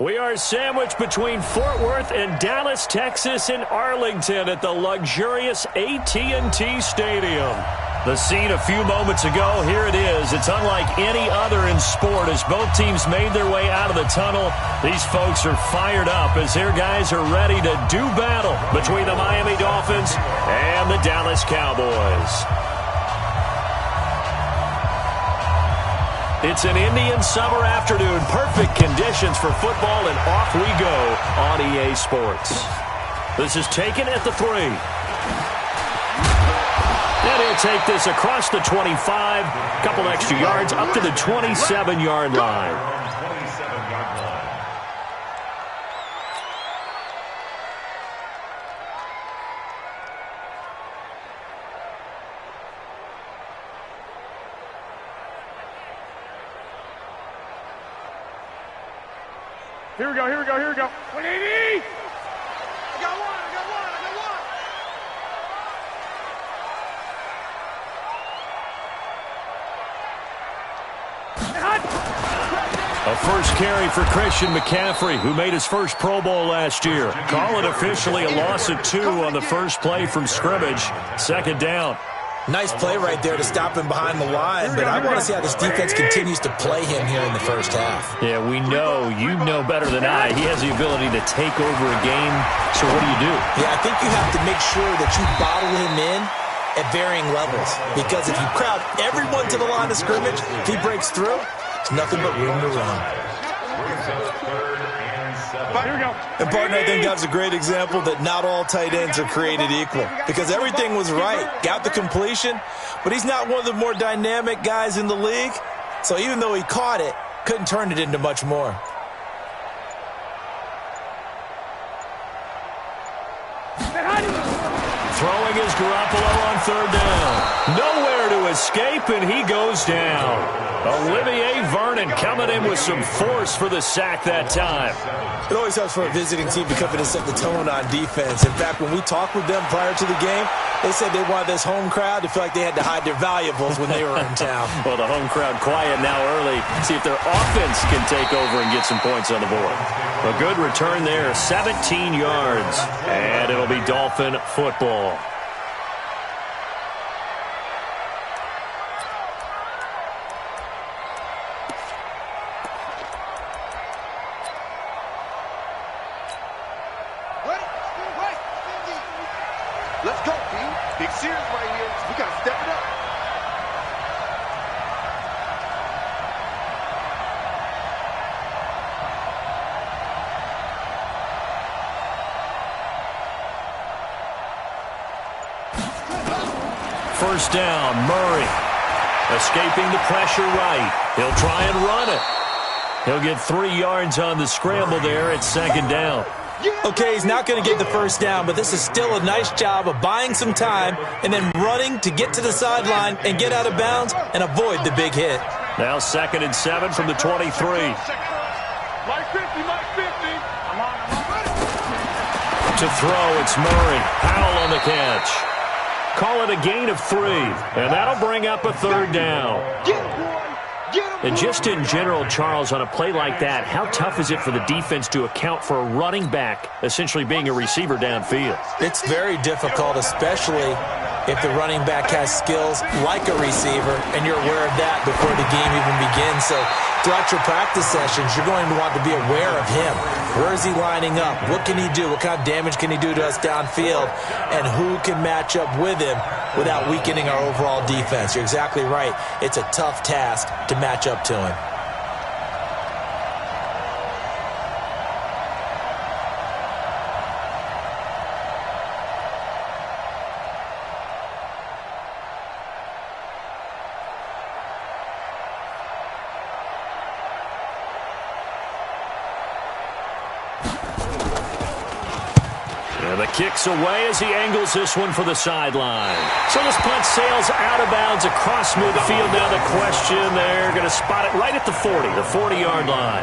We are sandwiched between Fort Worth and Dallas, Texas in Arlington at the luxurious AT&T Stadium. The scene a few moments ago, here it is. It's unlike any other in sport as both teams made their way out of the tunnel. These folks are fired up as their guys are ready to do battle between the Miami Dolphins and the Dallas Cowboys. It's an Indian summer afternoon. Perfect conditions for football, and off we go on EA Sports. This is taken at the 3. And he'll take this across the 25. Couple extra yards up to the 27-yard line. Here we go, here we go, here we go. 180! I got one, I got one, I got one! A first carry for Christian McCaffrey, who made his first Pro Bowl last year. Call it officially a loss of 2 on the first play from scrimmage. Second down. Nice play right there to stop him behind the line, but I want to see how this defense continues to play him here in the first half. Yeah, we know, you know better than I, he has the ability to take over a game. So what do? Yeah, I think you have to make sure that you bottle him in at varying levels, because if you crowd everyone to the line of scrimmage, if he breaks through, it's nothing but room to run. Here we go. And, partner, I think that's a great example that not all tight ends are created equal, because everything was right. Got the completion, but he's not one of the more dynamic guys in the league. So even though he caught it, couldn't turn it into much more. Throwing is Garoppolo on third down. Nowhere to escape, and he goes down. Olivier Vernon coming in with some force for the sack that time. It always helps for a visiting team to come in and set the tone on defense. In fact, when we talked with them prior to the game, they said they wanted this home crowd to feel like they had to hide their valuables when they were in town. Well, the home crowd quiet now early. See if their offense can take over and get some points on the board. A good return there, 17 yards. And it'll be Dolphin football. Let's go, B. Big series right here. We got to step it up. First down, Murray. Escaping the pressure right. He'll try and run it. He'll get 3 yards on the scramble there at second down. Okay, he's not going to get the first down, but this is still a nice job of buying some time and then running to get to the sideline and get out of bounds and avoid the big hit. Now 2nd and 7 from the 23. Mike 50, Mike 50. I'm on. To throw, it's Murray. Powell on the catch. Call it a gain of 3, and that'll bring up a third down. And just in general, Charles, on a play like that, how tough is it for the defense to account for a running back essentially being a receiver downfield? It's very difficult, especially if the running back has skills like a receiver, and you're aware of that before the game even begins. So throughout your practice sessions, you're going to want to be aware of him. Where is he lining up? What can he do? What kind of damage can he do to us downfield? And who can match up with him without weakening our overall defense? You're exactly right. It's a tough task to match up to him. The kick's away as he angles this one for the sideline. So this punt sails out of bounds across midfield. Now the question, they're going to spot it right at the 40, the 40-yard line.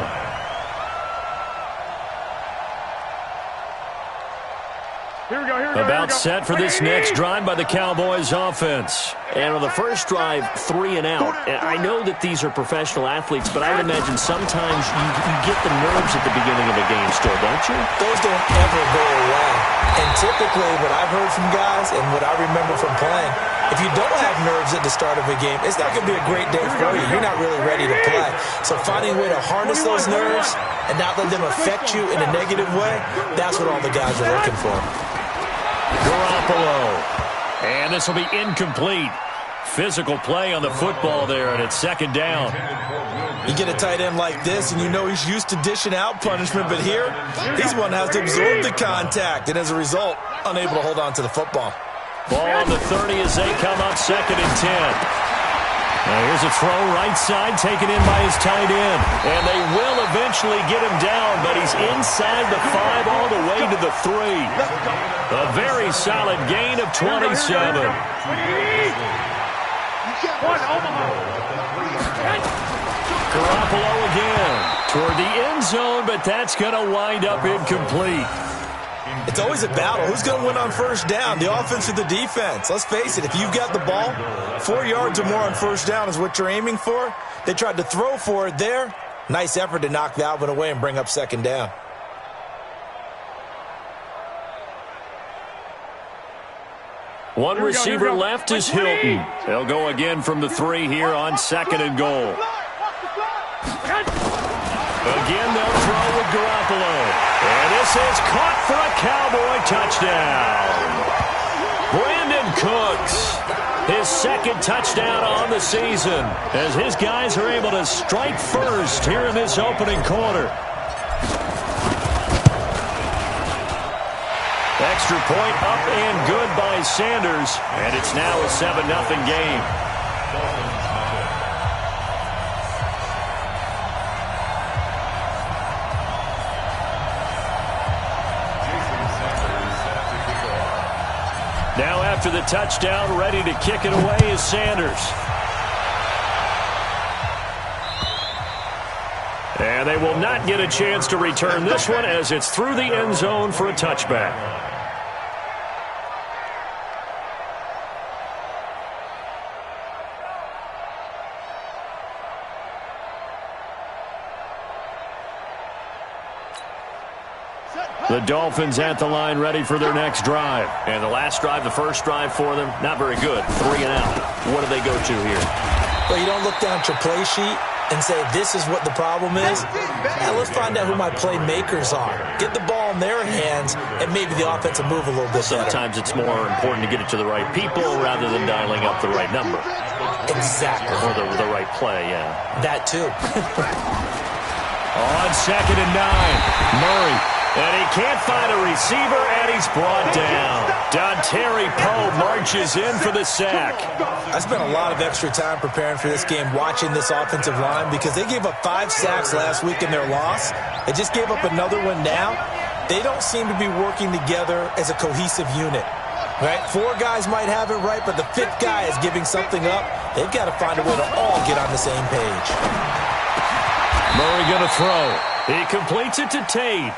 Here we go, here we go. About set for this next drive by the Cowboys offense. And on the first drive, 3 and out. And I know that these are professional athletes, but I would imagine sometimes you get the nerves at the beginning of a game still, don't you? Those don't ever go away. And typically what I've heard from guys and what I remember from playing, if you don't have nerves at the start of a game, it's not going to be a great day for you. You're not really ready to play. So finding a way to harness those nerves and not let them affect you in a negative way, that's what all the guys are looking for. Garoppolo. And this will be incomplete. Physical play on the football there, and it's second down. You get a tight end like this, and you know he's used to dishing out punishment, but here, he's one that has to absorb the contact, and as a result, unable to hold on to the football. Ball on the 30 as they come up 2nd and 10. Now here's a throw right side taken in by his tight end. And they will eventually get him down, but he's inside the 5 all the way to the 3. A very solid gain of 27. Garoppolo again toward the end zone, but that's going to wind up incomplete. It's always a battle. Who's going to win on first down, the offense or the defense? Let's face it, if you've got the ball, 4 yards or more on first down is what you're aiming for. They tried to throw for it there. Nice effort to knock that one away and bring up second down. One receiver left is Hilton. They'll go again from the 3 here on 2nd and goal. Again, they'll throw with Garoppolo. And this is caught for a Cowboy touchdown. Brandon Cooks, his 2nd touchdown on the season, as his guys are able to strike first here in this opening quarter. Extra point up and good by Sanders, and it's now a 7-0 game. Now after the touchdown, ready to kick it away is Sanders. And they will not get a chance to return this one as it's through the end zone for a touchback. The Dolphins at the line ready for their next drive. And the last drive, the first drive for them, not very good. 3 and out. What do they go to here? Well, you don't look down at your play sheet and say, this is what the problem is. Now, let's find out who my playmakers are. Get the ball in their hands, and maybe the offense will move a little bit Sometimes it's more important to get it to the right people rather than dialing up the right number. Exactly. Or the right play, yeah. That, too. On 2nd and 9, Murray. And he can't find a receiver, and he's brought down. Dontari Poe marches in for the sack. I spent a lot of extra time preparing for this game, watching this offensive line, because they gave up 5 sacks last week in their loss. They just gave up another one now. They don't seem to be working together as a cohesive unit. Right? 4 guys might have it right, but the 5th guy is giving something up. They've got to find a way to all get on the same page. Murray going to throw. He completes it to Tate.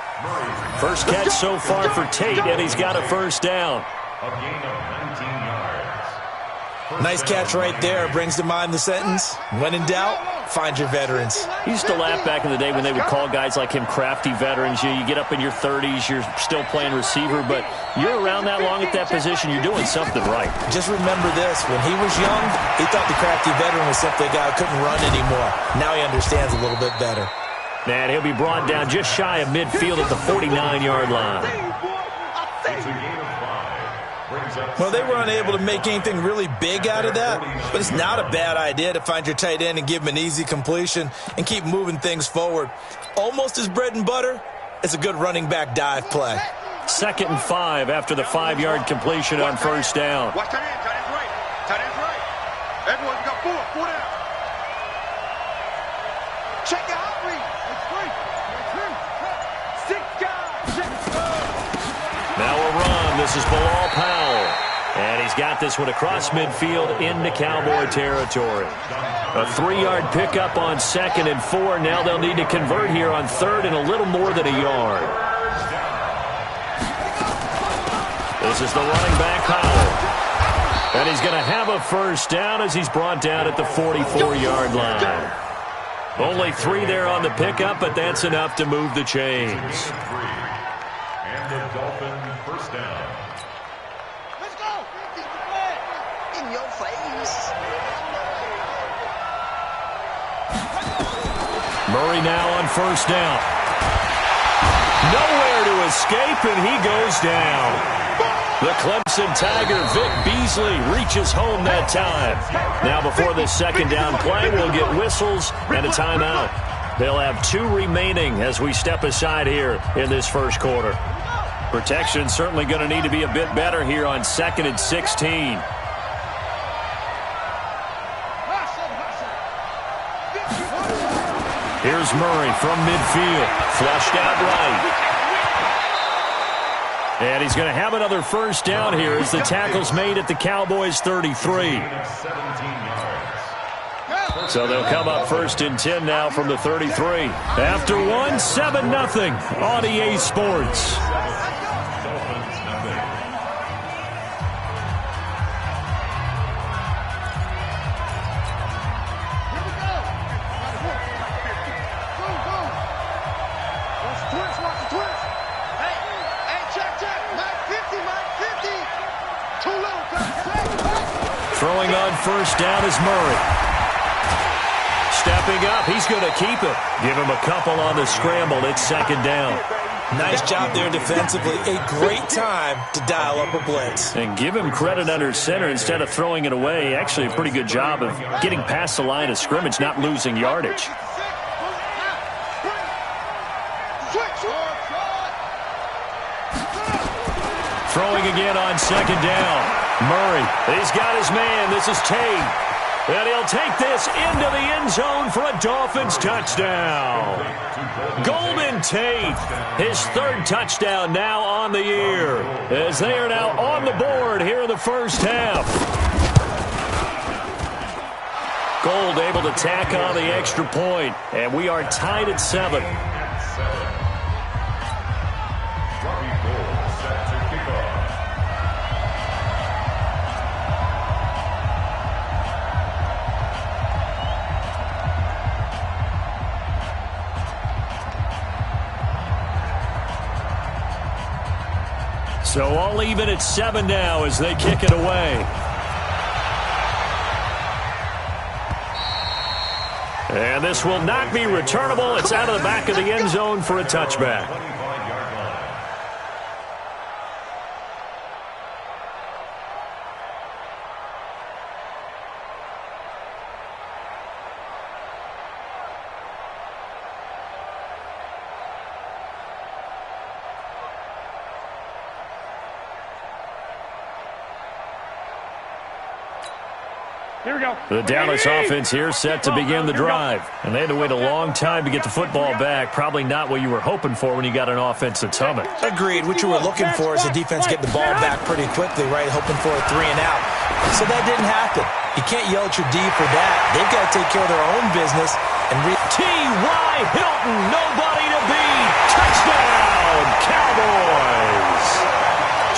First catch so far for Tate, and he's got a first down. A gain of 19 yards. Nice catch right there. Brings to mind the sentence, when in doubt, find your veterans. He used to laugh back in the day when they would call guys like him crafty veterans. You get up in your 30s, you're still playing receiver, but you're around that long at that position, you're doing something right. Just remember this. When he was young, he thought the crafty veteran was simply a guy who couldn't run anymore. Now he understands a little bit better. And he'll be brought down just shy of midfield at the 49-yard line. It's a gain of 5. Well, they were unable to make anything really big out of that, but it's not a bad idea to find your tight end and give him an easy completion and keep moving things forward. Almost as bread and butter as a good running back dive play. 2nd and 5 after the 5-yard completion on first down. Watch tight end. Tight end's right. Tight end's right. Everyone, we got 4 down. Check the hot read. It's free. 6 guys. Now a run. This is Bilal Powell. And he's got this one across midfield into Cowboy territory. A 3-yard pickup on 2nd and 4. Now they'll need to convert here on 3rd and a little more than a yard. This is the running back, Howard. And he's going to have a first down as he's brought down at the 44-yard line. Only 3 there on the pickup, but that's enough to move the chains. And the Dolphin first down. Let's go. In your face. Murray now on first down. Nowhere to escape, and he goes down. The Clemson Tiger, Vic Beasley, reaches home that time. Now before this second down play, we'll get whistles and a timeout. They'll have 2 remaining as we step aside here in this first quarter. Protection certainly going to need to be a bit better here on 2nd and 16. Here's Murray from midfield, flushed out right. And he's going to have another first down here as the tackle's made at the Cowboys' 33. So they'll come up 1st and 10 now from the 33. After 1, 7-0 on EA Sports. Throwing on first down is Murray. Stepping up, he's going to keep it. Give him a couple on the scramble. It's 2nd down. Nice job there defensively. A great time to dial up a blitz. And give him credit under center instead of throwing it away. Actually, a pretty good job of getting past the line of scrimmage, not losing yardage. Throwing again on 2nd down. Murray, he's got his man. This is Tate. And he'll take this into the end zone for a Dolphins touchdown. Golden Tate, his 3rd touchdown now on the year, as they are now on the board here in the first half. Gold able to tack on the extra point, and we are tied at 7. So all even at 7 now as they kick it away. And this will not be returnable. It's out of the back of the end zone for a touchback. Here we go. The Dallas offense here set to begin the drive. And they had to wait a long time to get the football back. Probably not what you were hoping for when you got an offense that's humming. Agreed. What you were looking for is the defense get the ball back pretty quickly, right? Hoping for a 3 and out. So that didn't happen. You can't yell at your D for that. They've got to take care of their own business. And T.Y. Hilton, nobody to beat. Touchdown, Cowboys.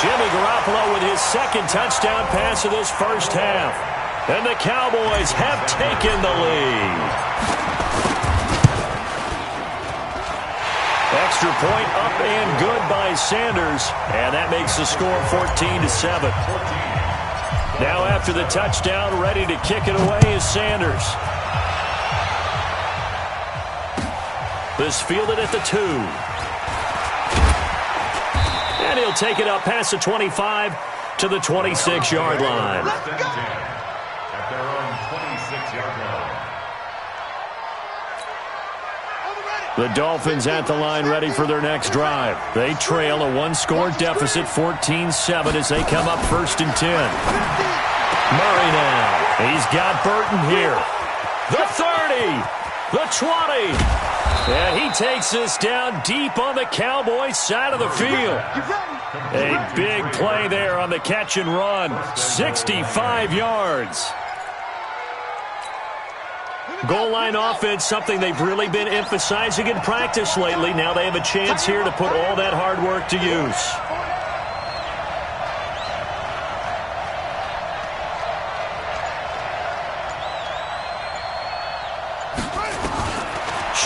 Jimmy Garoppolo with his 2nd touchdown pass of this first half. And the Cowboys have taken the lead. Extra point up and good by Sanders. And that makes the score 14-7. Now after the touchdown, ready to kick it away is Sanders. This fielded at the 2. And he'll take it up past the 25 to the 26-yard line. At their own 26-yard line. The Dolphins at the line ready for their next drive. They trail a 1-score deficit, 14-7 as they come up 1st and 10. Murray now. He's got Burton here. The 30. The 20. And he takes this down deep on the Cowboys side of the field. A big play there on the catch and run. 65 yards. Goal line offense, something they've really been emphasizing in practice lately. Now they have a chance here to put all that hard work to use.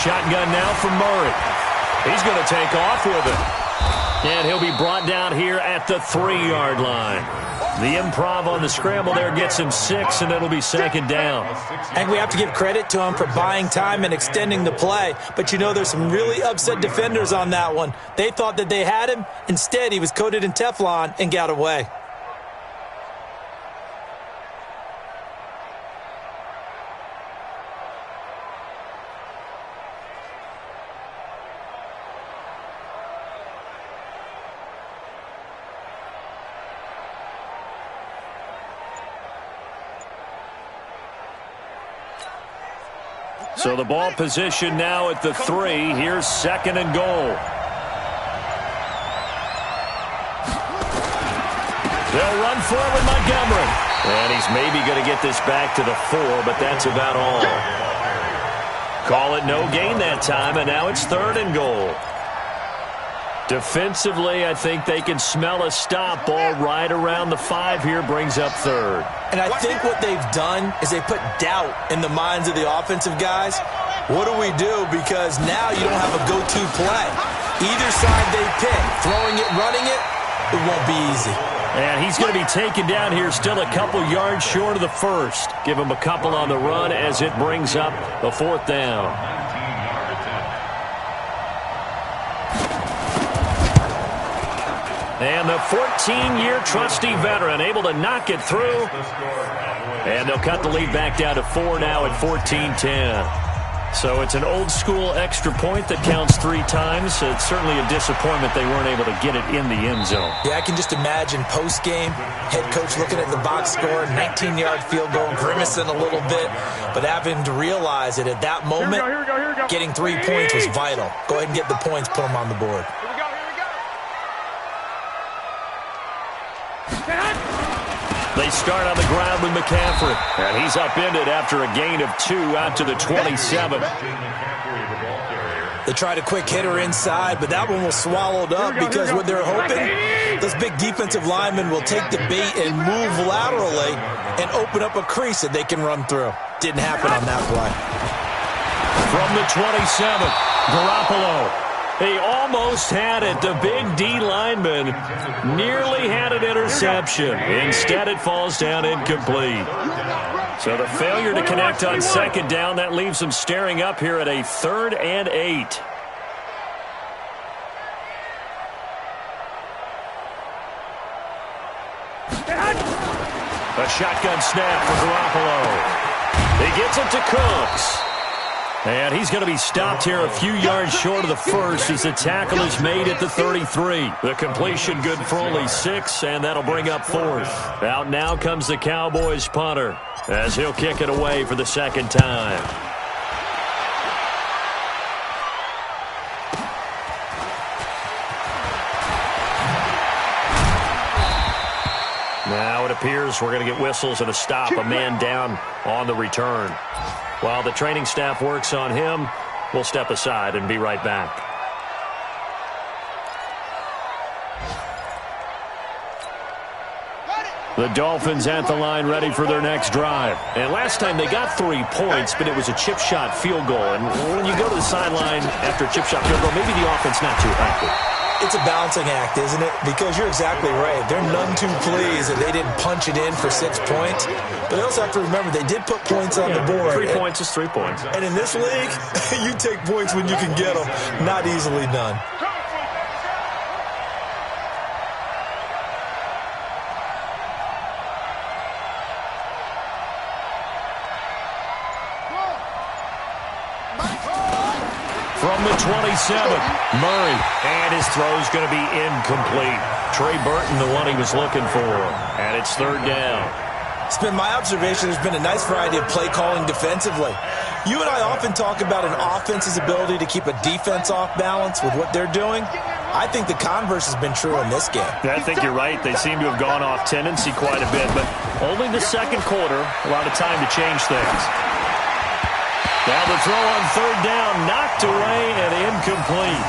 shotgun now for Murray. He's going to take off with it. And he'll be brought down here at the 3-yard line. The improv on the scramble there gets him 6, and it'll be second down. And we have to give credit to him for buying time and extending the play. But, you know, there's some really upset defenders on that one. They thought that they had him. Instead, he was coated in Teflon and got away. So the ball position now at the 3. Here's second and goal. They'll run for it with Montgomery. And he's maybe going to get this back to the 4, but that's about all. Call it no gain that time, and now it's third and goal. Defensively, I think they can smell a stop. Ball right around the 5 here, brings up third. And I think what they've done is they put doubt in the minds of the offensive guys. What do we do? Because now you don't have a go-to play. Either side they pick, throwing it, running it, it won't be easy. And he's going to be taken down here, still a couple yards short of the first. Give him a couple on the run as it brings up the 4th down. And the 14-year trusty veteran able to knock it through. And they'll cut the lead back down to 4 now at 14-10. So it's an old-school extra point that counts 3 times. It's certainly a disappointment they weren't able to get it in the end zone. Yeah, I can just imagine post-game, head coach looking at the box score, 19-yard field goal, grimacing a little bit, but having to realize that at that moment, getting 3 points was vital. Go ahead and get the points, put them on the board. They start on the ground with McCaffrey. And he's upended after a gain of 2 out to the 27. They tried a quick hitter inside, but that one was swallowed up because what they're hoping, those big defensive linemen will take the bait and move laterally and open up a crease that they can run through. Didn't happen on that play. From the 27, Garoppolo. He almost had it. The big D lineman nearly had an interception. Instead, it falls down incomplete. So the failure to connect on second down, that leaves them staring up here at a 3rd and 8. A shotgun snap for Garoppolo. He gets it to Cooks. And he's going to be stopped here a few yards short of the first as the tackle is made at the 33. The completion good for only 6, and that'll bring up 4th. Out now comes the Cowboys punter as he'll kick it away for the second time. Now it appears we're going to get whistles and a stop. A man down on the return. While the training staff works on him, we'll step aside and be right back. The Dolphins at the line ready for their next drive. And last time they got 3 points, but it was a chip shot field goal. And when you go to the sideline after a chip shot field goal, maybe the offense not too happy. It's a balancing act, isn't it? Because you're exactly right. They're none too pleased that they didn't punch it in for 6 points. But they also have to remember they did put points on the board. 3 points is 3 points. And in this league, you take points when you can get them. Not easily done. From the 27, Murray. And his throw's going to be incomplete. Trey Burton, the one he was looking for. And it's 3rd down. It's been my observation there's been a nice variety of play calling defensively. You and I often talk about an offense's ability to keep a defense off balance with what they're doing. I think the converse has been true in this game. I think you're right. They seem to have gone off tendency quite a bit, but only the second quarter, a lot of time to change things. Now the throw on 3rd down, knocked away and incomplete.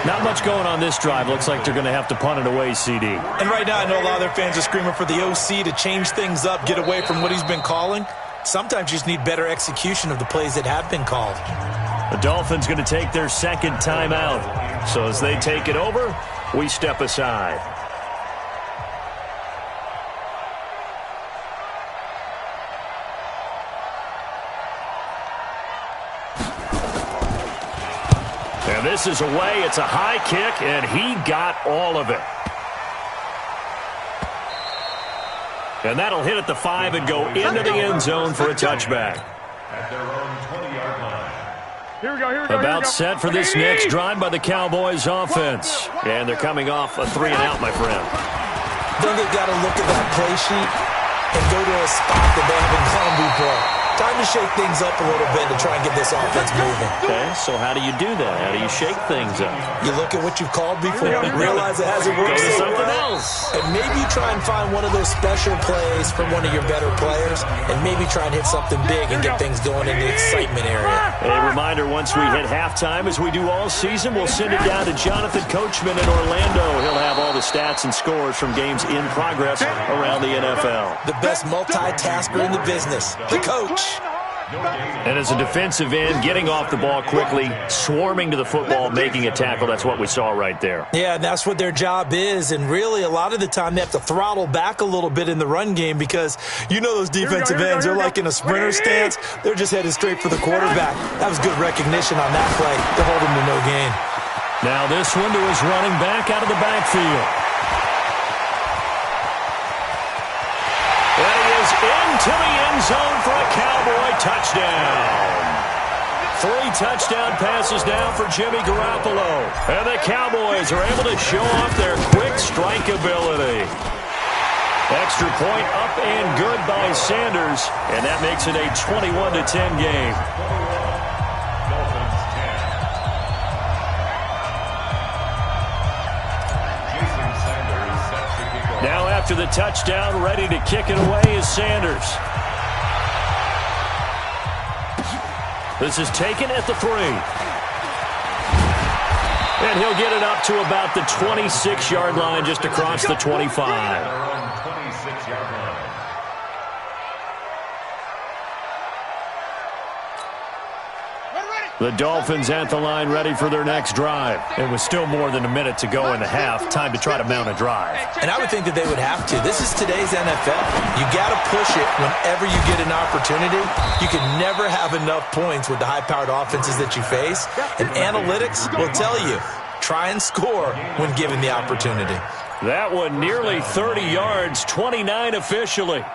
Not much going on this drive. Looks like they're going to have to punt it away, CD. And right now I know a lot of their fans are screaming for the OC to change things up, get away from what he's been calling. Sometimes you just need better execution of the plays that have been called. The Dolphins going to take their second timeout. So as they take it over, we step aside. And this is away. It's a high kick, and he got all of it. And that'll hit at the 5 and go into the end zone for a touchback. At their own 20-yard line. Here we go, here we go. About set for this next drive by the Cowboys offense. And they're coming off a 3-and-out, my friend. I think they've got to look at that play sheet and go to a spot that they haven't gone before. Time to shake things up a little bit to try and get this offense moving. Okay, so how do you do that? How do you shake things up? You look at what you've called before and realize it hasn't worked Go to so something well. else. And maybe you try and find one of those special plays from one of your better players and maybe try and hit something big and get things going in the excitement area. A reminder, once we hit halftime, as we do all season, we'll send it down to Jonathan Coachman in Orlando. He'll have all the stats and scores from games in progress around the NFL. The best multitasker in the business, the coach. And as a defensive end, getting off the ball quickly, swarming to the football, making a tackle, that's what we saw right there. Yeah, and that's what their job is. And really, a lot of the time, they have to throttle back a little bit in the run game because you know those defensive ends, they're like in a sprinter stance. They're just headed straight for the quarterback. That was good recognition on that play to hold him to no gain. Now this one to his running back out of the backfield. And he is into the end zone for a Cowboy touchdown. 3 touchdown passes now for Jimmy Garoppolo. And the Cowboys are able to show off their quick strike ability. Extra point up and good by Sanders. And that makes it a 21-10 game. Now after the touchdown, ready to kick it away is Sanders. This is taken at the 3. And he'll get it up to about the 26-yard line, just across the 25. The Dolphins at the line, ready for their next drive. It was still more than a minute to go in the half. Time to try to mount a drive. And I would think that they would have to. This is today's NFL. You got to push it whenever you get an opportunity. You can never have enough points with the high-powered offenses that you face. And analytics will tell you, try and score when given the opportunity. That one nearly 30 yards, 29 officially.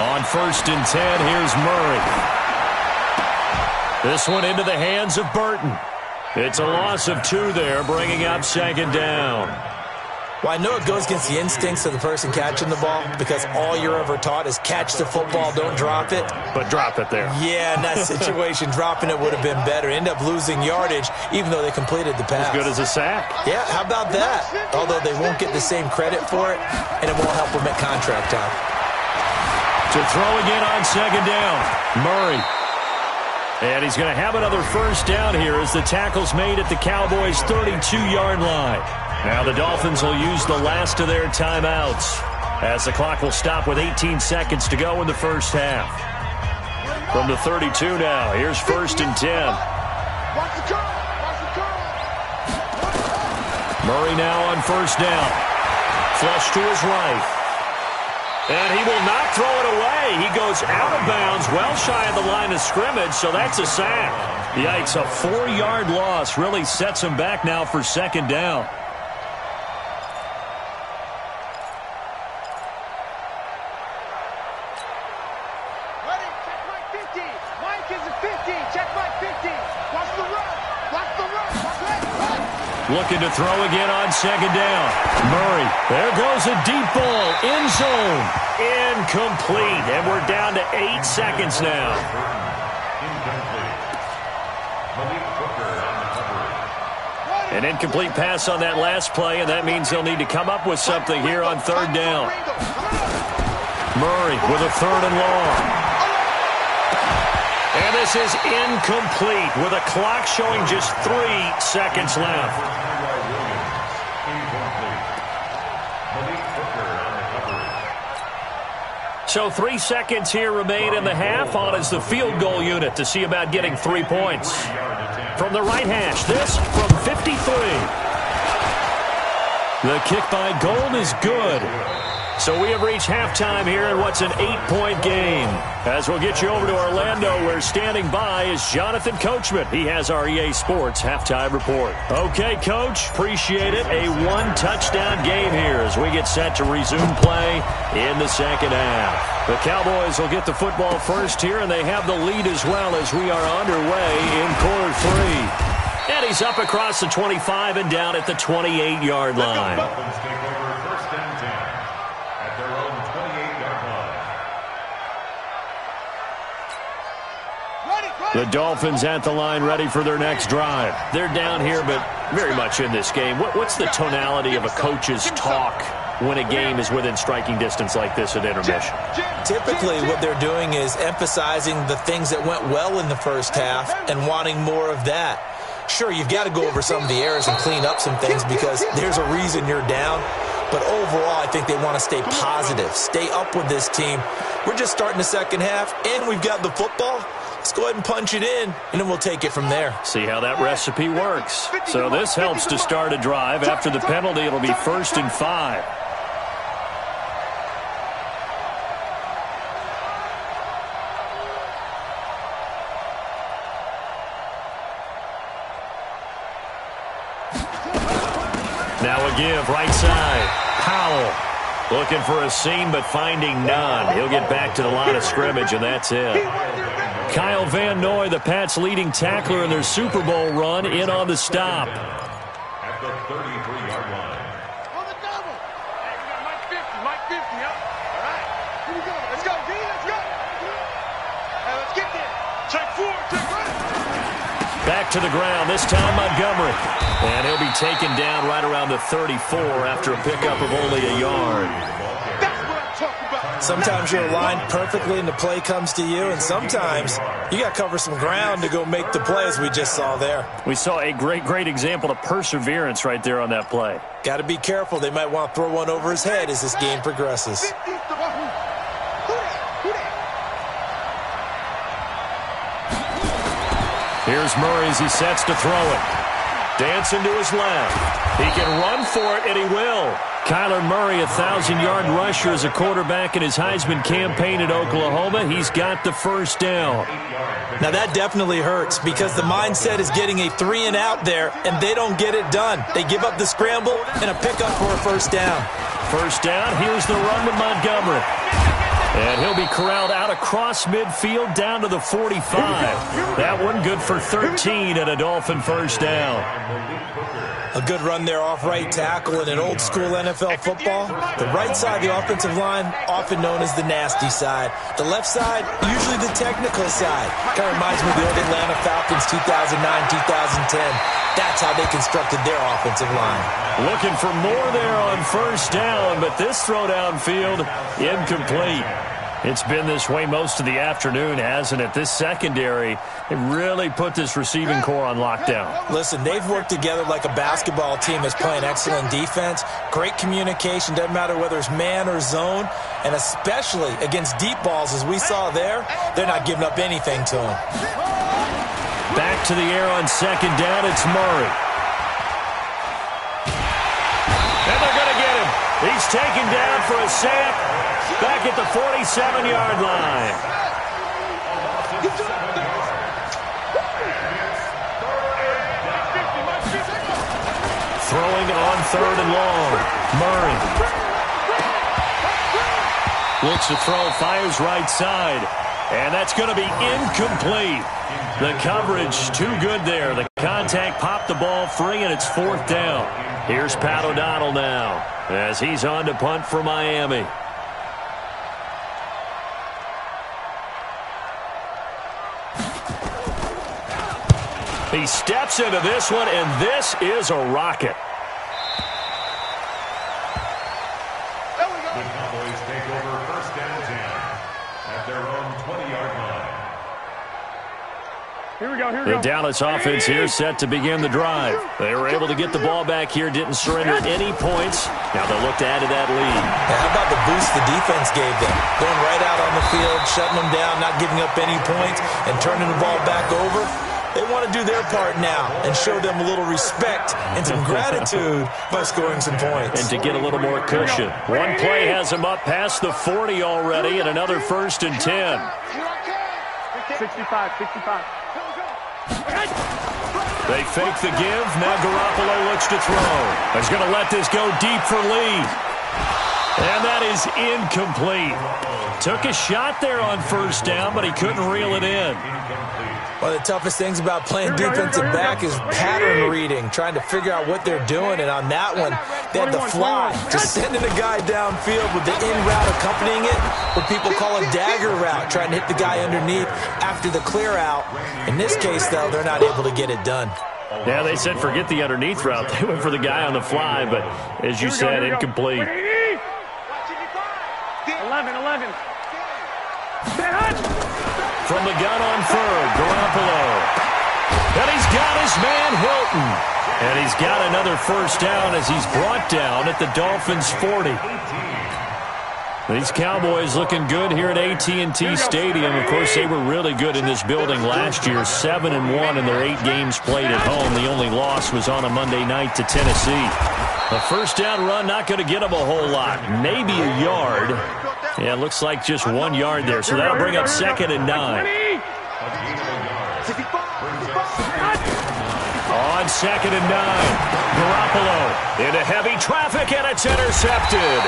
On 1st and 10, here's Murray. This one into the hands of Burton. It's a loss of 2 there, bringing up 2nd down. Well, I know it goes against the instincts of the person catching the ball because all you're ever taught is catch the football, don't drop it. But drop it there. Yeah, in that situation, dropping it would have been better. End up losing yardage, even though they completed the pass. As good as a sack. Yeah, how about that? Although they won't get the same credit for it, and it won't help them at contract time. To throw again on 2nd down, Murray. And he's going to have another 1st down here as the tackle's made at the Cowboys' 32-yard line. Now the Dolphins will use the last of their timeouts as the clock will stop with 18 seconds to go in the first half. From the 32 now, here's 1st and 10. Murray now on 1st down. Flush to his right. And he will not throw it away. He goes out of bounds, well shy of the line of scrimmage, so that's a sack. Yikes, a 4-yard loss really sets him back now for 2nd down. Looking to throw again on 2nd down. Murray, there goes a deep ball, end zone, incomplete, and we're down to 8 seconds now. An incomplete pass on that last play, and that means they'll need to come up with something here on 3rd down. Murray with a 3rd and long. And And this is incomplete with a clock showing just 3 seconds left. So 3 seconds here remain in the half. On is the field goal unit to see about getting 3 points. From the right hash, this from 53. The kick by Gold is good. So we have reached halftime here in what's an 8-point game. As we'll get you over to Orlando, where standing by is Jonathan Coachman. He has our EA Sports halftime report. Okay, Coach, appreciate it. A 1-touchdown game here as we get set to resume play in the second half. The Cowboys will get the football first here, and they have the lead as well as we are underway in quarter 3. And he's up across the 25 and down at the 28-yard line. The Dolphins at the line ready for their next drive. They're down here, but very much in this game. What's the tonality of a coach's talk when a game is within striking distance like this at intermission? Typically, what they're doing is emphasizing the things that went well in the first half and wanting more of that. Sure, you've got to go over some of the errors and clean up some things because there's a reason you're down. But overall, I think they want to stay positive, stay up with this team. We're just starting the second half, and we've got the football. Let's go ahead and punch it in, and then we'll take it from there. See how that recipe works. So this helps to start a drive. After the penalty, it'll be 1st and 5. Now a give, right side. Powell looking for a seam, but finding none. He'll get back to the line of scrimmage, and that's it. Kyle Van Noy, the Pats' leading tackler in their Super Bowl run, in on the stop. At the 33-yard line. On the double. Hey, we got Mike 50, yep. All right, here we go. Let's go, D, let's go. Hey, let's get there. Check 4, check right. Back to the ground, this time Montgomery. And he'll be taken down right around the 34 after a pickup of only a yard. That's what I'm talking about. Sometimes you're aligned perfectly and the play comes to you, and sometimes you got to cover some ground to go make the play, as we just saw there. We saw a great example of perseverance right there on that play. Got to be careful. They might want to throw one over his head as this game progresses. Here's Murray as he sets to throw it. Dancing to his left. He can run for it, and he will. Kyler Murray, a 1,000-yard rusher as a quarterback in his Heisman campaign at Oklahoma. He's got the first down. Now that definitely hurts because the mindset is getting a 3-and-out there, and they don't get it done. They give up the scramble and a pickup for a first down. First down, here's the run to Montgomery. And he'll be corralled out across midfield down to the 45. That one good for 13 and a Dolphin first down. A good run there off right tackle in an old-school NFL football. The right side of the offensive line, often known as the nasty side. The left side, usually the technical side. Kind of reminds me of the old Atlanta Falcons 2009-2010. That's how they constructed their offensive line. Looking for more there on first down, but this throw downfield, incomplete. It's been this way most of the afternoon, hasn't it? This secondary, they really put this receiving core on lockdown. Listen, they've worked together like a basketball team that's playing excellent defense. Great communication, doesn't matter whether it's man or zone. And especially against deep balls, as we saw there, they're not giving up anything to them. Back to the air on second down, it's Murray. And they're going to get him. He's taken down for a sack. Back at the 47-yard line. Throwing on third and long. Murray. Looks to throw, fires right side. And that's going to be incomplete. The coverage too good there. The contact popped the ball free, and it's fourth down. Here's Pat O'Donnell now as he's on to punt for Miami. He steps into this one, and this is a rocket. The Cowboys take over first down 10 at their own 20-yard line. The Dallas offense here set to begin the drive. They were able to get the ball back here, didn't surrender any points. Now they'll look to add to that lead. How about the boost the defense gave them? Going right out on the field, shutting them down, not giving up any points, and turning the ball back over. They want to do their part now and show them a little respect and some gratitude by scoring some points. And to get a little more cushion. One play has them up past the 40 already, and another 1st and 10. 65. They fake the give. Now Garoppolo looks to throw. He's going to let this go deep for Lee. And that is incomplete. Took a shot there on 1st down, but he couldn't reel it in. One of the toughest things about playing defensive back is pattern reading, trying to figure out what they're doing. And on that one, they had the fly, just sending a guy downfield with the in route accompanying it, what people call a dagger route, trying to hit the guy underneath after the clear out. In this case, though, they're not able to get it done. Yeah, they said forget the underneath route. They went for the guy on the fly, but as you said, incomplete. 11. From the gun on 3rd, Garoppolo. And he's got his man Hilton. And he's got another 1st down as he's brought down at the Dolphins' 40. These Cowboys looking good here at AT&T Stadium. Of course, they were really good in this building last year. 7-1 in their 8 games played at home. The only loss was on a Monday night to Tennessee. A 1st down run, not going to get them a whole lot. Maybe a yard. Yeah, it looks like just 1 yard there. So that'll bring up 2nd and 9. On 2nd and 9. Garoppolo into heavy traffic, and it's intercepted.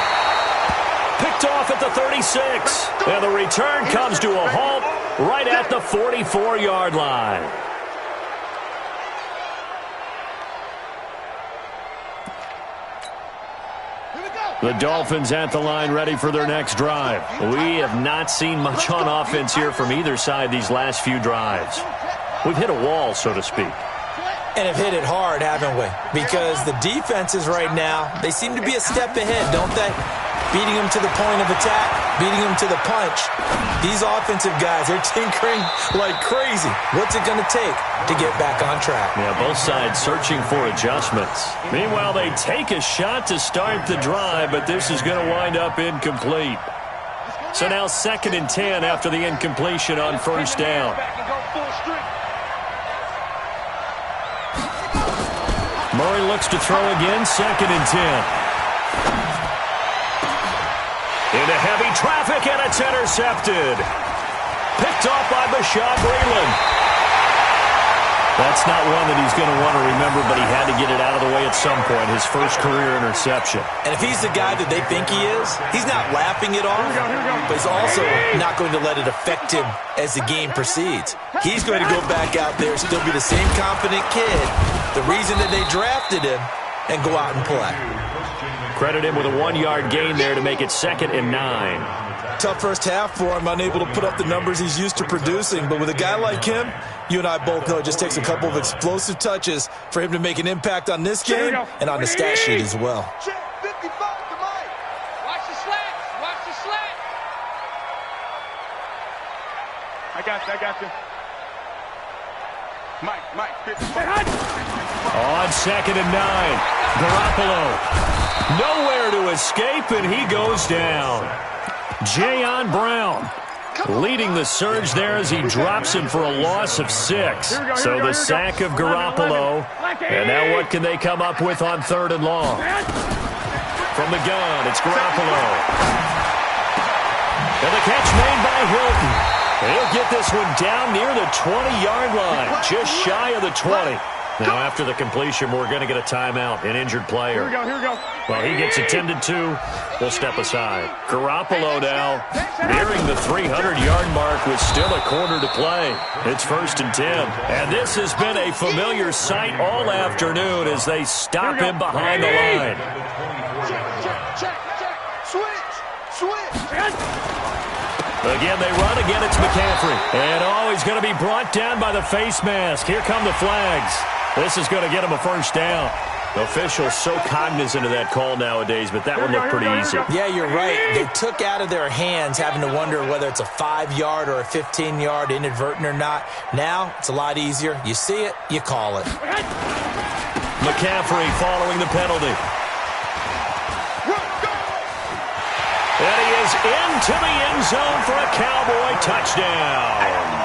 Picked off at the 36. And the return comes to a halt right at the 44-yard line. The Dolphins at the line ready for their next drive. We have not seen much on offense here from either side these last few drives. We've hit a wall, so to speak. And have hit it hard, haven't we? Because the defenses right now, they seem to be a step ahead, don't they? Beating them to the point of attack, beating them to the punch. These offensive guys are tinkering like crazy. What's it going to take to get back on track? Yeah, both sides searching for adjustments. Meanwhile, they take a shot to start the drive, but this is going to wind up incomplete. So now 2nd and 10 after the incompletion on 1st down. Murray looks to throw again, 2nd and 10. Into heavy traffic, and it's intercepted. Picked off by Bashaud Breeland. That's not one that he's going to want to remember, but he had to get it out of the way at some point, his first career interception. And if he's the guy that they think he is, he's not laughing it off, but he's also not going to let it affect him as the game proceeds. He's going to go back out there, still be the same confident kid, the reason that they drafted him, and go out and play. Credit him with a 1-yard gain there to make it 2nd and 9. Tough first half for him, unable to put up the numbers he's used to producing. But with a guy like him, you and I both know it just takes a couple of explosive touches for him to make an impact on this game and on the stat sheet as well. Check 55 to Mike. Watch the slat. I got you. Mike, 55. On 2nd and 9, Garoppolo. Nowhere to escape, and he goes down. Jayon Brown leading the surge there as he drops him for a loss of 6. So the sack of Garoppolo. And now what can they come up with on 3rd and long? From the gun, it's Garoppolo. And the catch made by Hilton. He'll get this one down near the 20-yard line, just shy of the 20. Now, after the completion, we're going to get a timeout, an injured player. Here we go. Well, he gets attended to. We'll step aside. Garoppolo now nearing the 300-yard mark with still a quarter to play. It's 1st and 10. And this has been a familiar sight all afternoon as they stop him behind the line. Check. Switch. Again, they run. Again, it's McCaffrey. And, he's going to be brought down by the face mask. Here come the flags. This is going to get him a 1st down. Officials so cognizant of that call nowadays, but that one looked pretty easy. Yeah, you're right. They took out of their hands having to wonder whether it's a 5-yard or a 15-yard inadvertent or not. Now, it's a lot easier. You see it, you call it. McCaffrey following the penalty. And he is into the end zone for a Cowboy touchdown.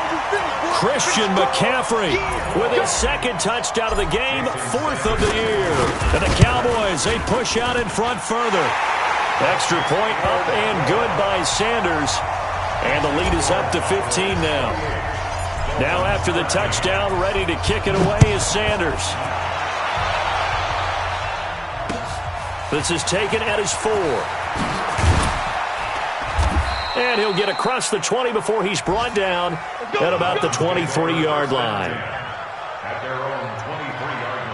Christian McCaffrey with his second touchdown of the game, 4th of the year. And the Cowboys, they push out in front further. Extra point up and good by Sanders. And the lead is up to 15 now. Now after the touchdown, ready to kick it away is Sanders. This is taken at his 4. And he'll get across the 20 before he's brought down at about the 23-yard line. At their own 23-yard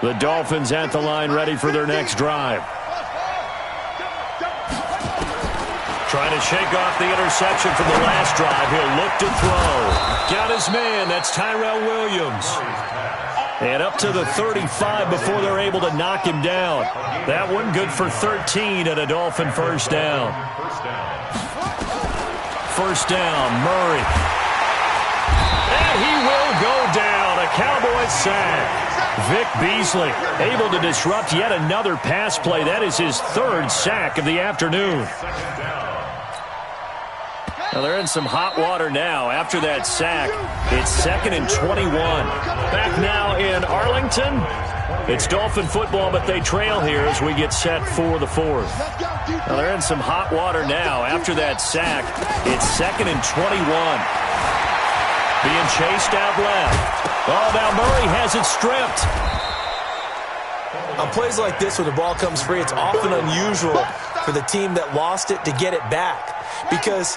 line. The Dolphins at the line, ready for their next drive. Trying to shake off the interception from the last drive. He'll look to throw. Got his man. That's Tyrell Williams. And up to the 35 before they're able to knock him down. That one good for 13 and a Dolphin first down. First down, Murray. And he will go down. A Cowboys sack. Vic Beasley able to disrupt yet another pass play. That is his 3rd sack of the afternoon. Well, they're in some hot water now. After that sack, it's 2nd and 21. Back now in Arlington. It's Dolphin football, but they trail here as we get set for the 4th. Well, they're in some hot water now. After that sack, it's 2nd and 21. Being chased out left. Oh, now Murray has it stripped. On plays like this, when the ball comes free, it's often unusual for the team that lost it to get it back. Because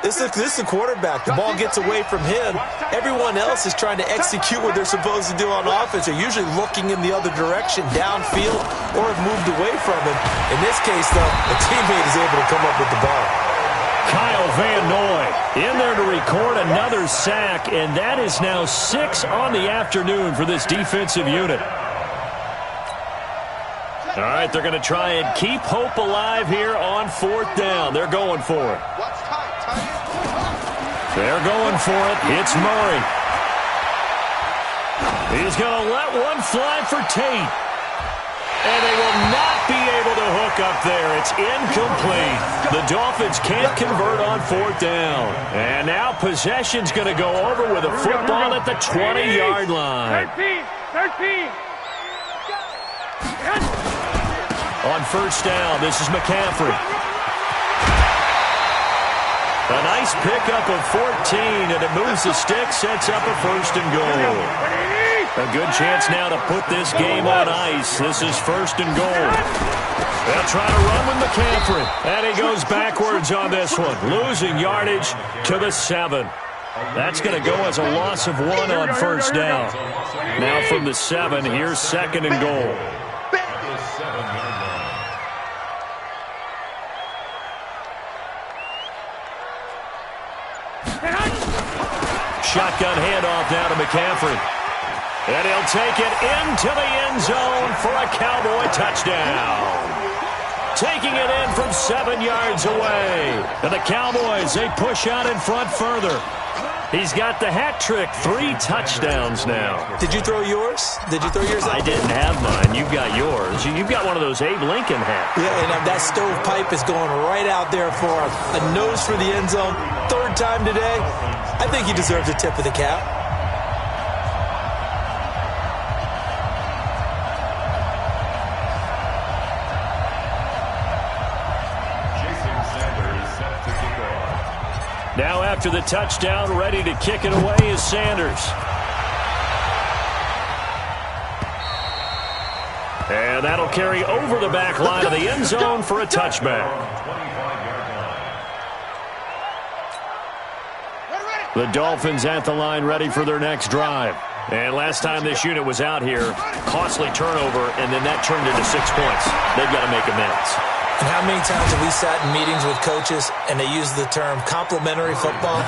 this is the quarterback. The ball gets away from him. Everyone else is trying to execute what they're supposed to do on offense. They're usually looking in the other direction, downfield, or have moved away from him. In this case, though, the teammate is able to come up with the ball. Kyle Van Noy in there to record another sack, and that is now 6 on the afternoon for this defensive unit. All right, they're going to try and keep hope alive here on 4th down. They're going for it. They're going for it. It's Murray. He's going to let one fly for Tate. And they will not be able to hook up there. It's incomplete. The Dolphins can't convert on 4th down. And now possession's going to go over with a football at the 20-yard line. 13. On first down, this is McCaffrey. A nice pickup of 14, and it moves the stick, sets up a 1st and goal. A good chance now to put this game on ice. This is 1st and goal. They'll try to run with McCaffrey. And he goes backwards on this one, losing yardage to the 7. That's going to go as a loss of 1 on first down. Now from the 7, here's 2nd and goal. Shotgun handoff now to McCaffrey. And he'll take it into the end zone for a Cowboy touchdown. Taking it in from 7 yards away. And the Cowboys, they push out in front further. He's got the hat trick, 3 touchdowns now. Did you throw yours? Did you throw yours out? I didn't have mine. You've got yours. You've got one of those Abe Lincoln hats. Yeah, and that stovepipe is going right out there for a nose for the end zone. 3rd time today. I think he deserves a tip of the cap. Now after the touchdown, ready to kick it away is Sanders. And that'll carry over the back line of the end zone for a touchback. The Dolphins at the line, ready for their next drive. And last time this unit was out here, costly turnover, and then that turned into 6 points. They've got to make amends. And how many times have we sat in meetings with coaches and they use the term complementary football?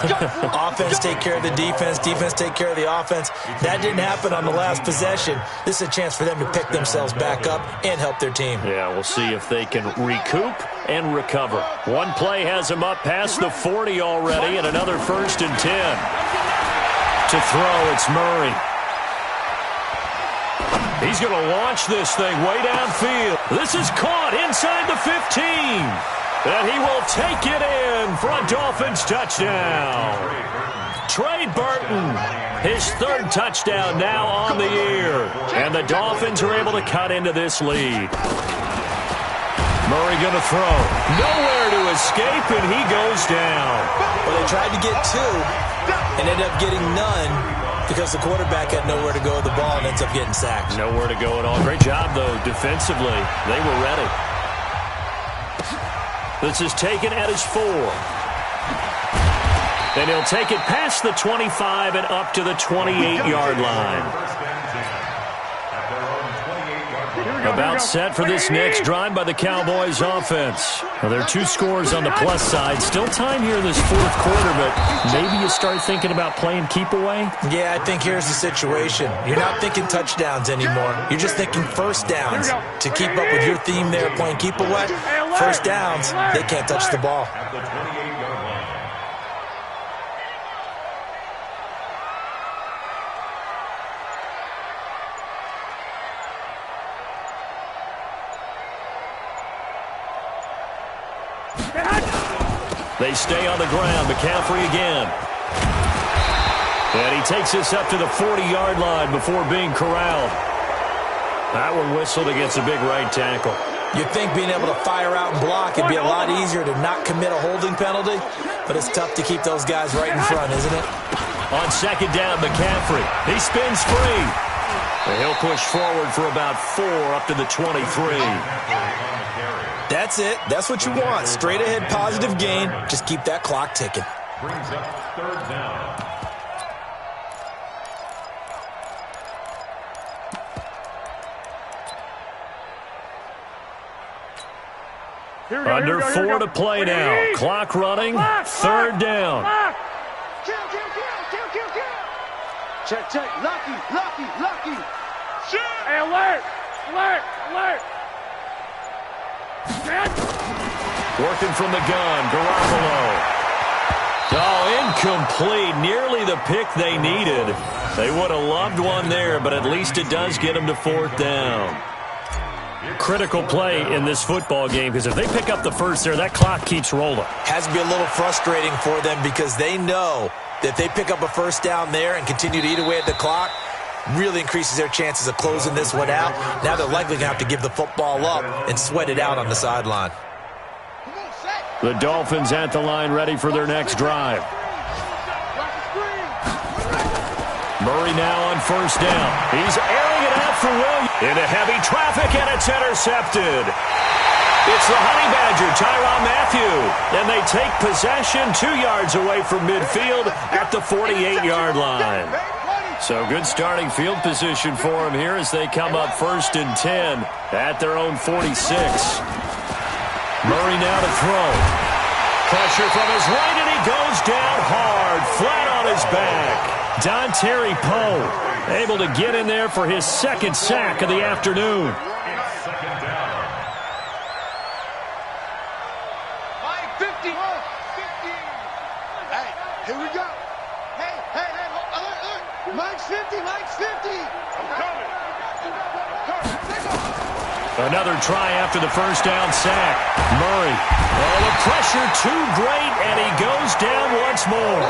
Offense take care of the defense, defense take care of the offense. That didn't happen on the last possession. This is a chance for them to pick themselves back up and help their team. Yeah, we'll see if they can recoup and recover. One play has them up past the 40 already, and another 1st and 10. To throw, it's Murray. He's going to launch this thing way downfield. This is caught inside the 15. And he will take it in for a Dolphins touchdown. Trey Burton, his 3rd touchdown now on the year. And the Dolphins are able to cut into this lead. Murray going to throw. Nowhere to escape, and he goes down. Well, they tried to get 2 and ended up getting none, because the quarterback had nowhere to go with the ball and ends up getting sacked. Nowhere to go at all. Great job, though, defensively. They were ready. This is taken at his 4. And he'll take it past the 25 and up to the 28-yard line. About set for this next drive by the Cowboys offense. Well, there are 2 scores on the plus side. Still time here in this 4th quarter, but maybe you start thinking about playing keep away? Yeah, I think here's the situation. You're not thinking touchdowns anymore. You're just thinking first downs. To keep up with your theme there, playing keep away, first downs, they can't touch the ball. They stay on the ground. McCaffrey again. And he takes this up to the 40-yard line before being corralled. That one whistled against a big right tackle. You'd think being able to fire out and block, it'd be a lot easier to not commit a holding penalty, but it's tough to keep those guys right in front, isn't it? On 2nd down, McCaffrey. He spins free. And he'll push forward for about 4 up to the 23. That's it. That's what you want. Straight ahead positive gain. Just keep that clock ticking. Brings up 3rd down. Under 4 to play now. Clock running. 3rd down. Kill. Check. Lucky. Shit. Hey, alert. Working from the gun, Garoppolo. Oh, incomplete. Nearly the pick they needed. They would have loved one there, but at least it does get them to 4th down. Critical play in this football game, because if they pick up the first there, that clock keeps rolling. Has to be a little frustrating for them, because they know that if they pick up a first down there and continue to eat away at the clock, really increases their chances of closing this one out. Now they're likely going to have to give the football up and sweat it out on the sideline. The Dolphins at the line, ready for their next drive. Murray now on 1st down. He's airing it out for Williams. Into heavy traffic, and it's intercepted. It's the Honey Badger, Tyrann Mathieu. And they take possession 2 yards away from midfield at the 48-yard line. So good starting field position for them here as they come up 1st and 10 at their own 46. Murray now to throw. Pressure from his right, and he goes down hard, flat on his back. Dontari Poe able to get in there for his 2nd sack of the afternoon. Here we go. Hey, Mike's 50. I'm coming. Another try after the first down sack. Murray. Oh, the pressure too great, and he goes down once more.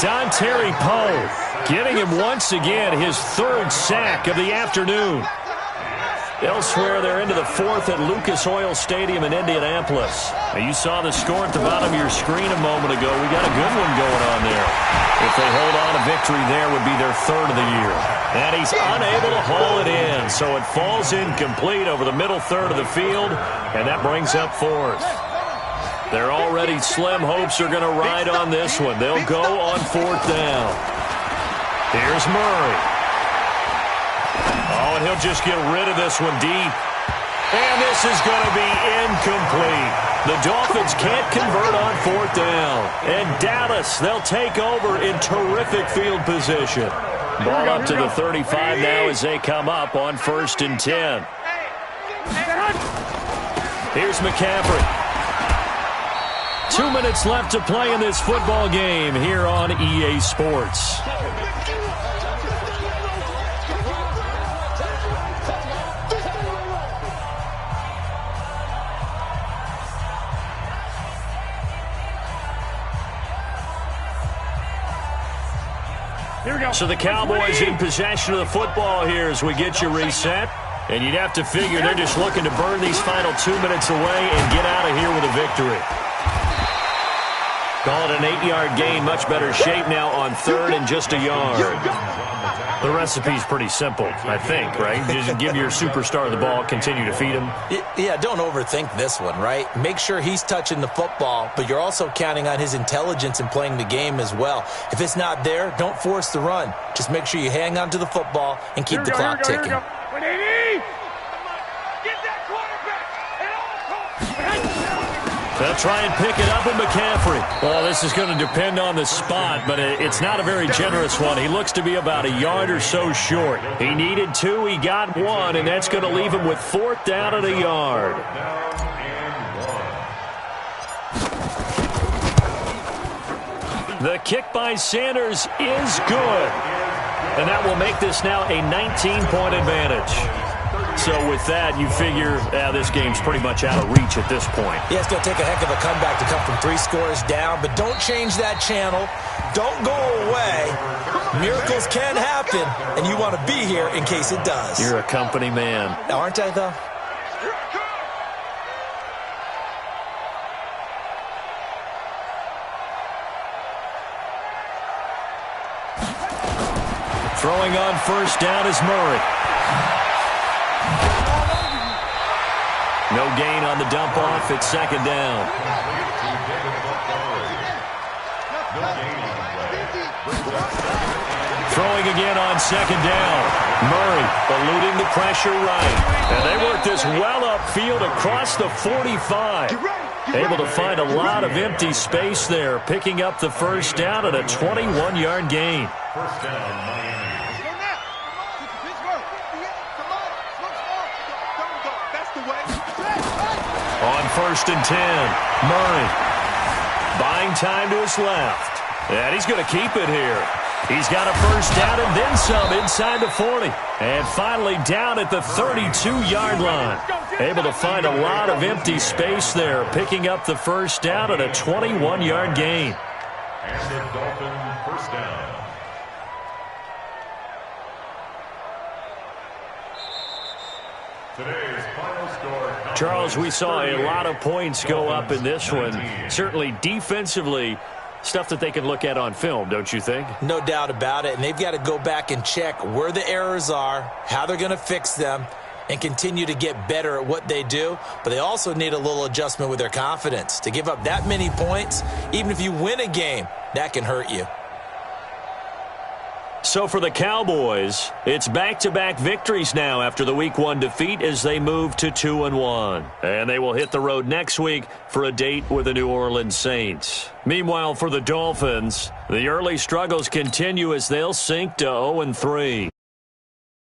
Dontari Poe giving him once again his 3rd sack of the afternoon. Elsewhere, they're into the 4th at Lucas Oil Stadium in Indianapolis. Now, you saw the score at the bottom of your screen a moment ago. We got a good one going on there. If they hold on, a victory there would be their 3rd of the year. And he's unable to haul it in, so it falls incomplete over the middle 3rd of the field, and that brings up 4th. Their already slim hopes are going to ride on this one. They'll go on 4th down. Here's Murray. Oh, and he'll just get rid of this one deep. And this is going to be incomplete. The Dolphins can't convert on 4th down. And Dallas, they'll take over in terrific field position. Ball up to the 35 now as they come up on 1st and 10. Here's McCaffrey. 2 minutes left to play in this football game here on EA Sports. So the Cowboys in possession of the football here as we get you reset. And you'd have to figure they're just looking to burn these final 2 minutes away and get out of here with a victory. Call it an 8-yard gain. Much better shape now on 3rd and just a yard. The recipe's pretty simple, I think, right? Just give your superstar the ball, continue to feed him. Yeah, don't overthink this one, right? Make sure he's touching the football, but you're also counting on his intelligence in playing the game as well. If it's not there, don't force the run. Just make sure you hang on to the football and keep the clock ticking. They'll try and pick it up with McCaffrey. Well, this is going to depend on the spot, but it's not a very generous one. He looks to be about a yard or so short. He needed 2, he got 1, and that's going to leave him with 4th down and a yard. The kick by Sanders is good. And that will make this now a 19-point advantage. So with that, you figure this game's pretty much out of reach at this point. Yeah, it's going to take a heck of a comeback to come from 3 scores down, but don't change that channel. Don't go away. Miracles can happen, and you want to be here in case it does. You're a company man. Aren't I, though? Throwing on 1st down is Murray. No gain on the dump off. It's 2nd down. Throwing again on 2nd down. Murray eluding the pressure right. And they work this well upfield across the 45. Able to find a lot of empty space there, picking up the 1st down and a 21-yard gain. 1st down, Miami. On 1st and 10, Murray buying time to his left. And he's going to keep it here. He's got a 1st down and then some inside the 40. And finally down at the 32-yard line. Able to find a lot of empty space there, picking up the 1st down and a 21-yard gain. And the Dolphin 1st down. Today's final score. Charles, we saw a lot of points go up in this one. Certainly defensively, stuff that they can look at on film, don't you think? No doubt about it, and they've got to go back and check where the errors are, how they're going to fix them, and continue to get better at what they do. But they also need a little adjustment with their confidence. To give up that many points, even if you win a game, that can hurt you. So for the Cowboys, it's back-to-back victories now after the Week 1 defeat as they move to 2-1. And they will hit the road next week for a date with the New Orleans Saints. Meanwhile, for the Dolphins, the early struggles continue as they'll sink to 0-3.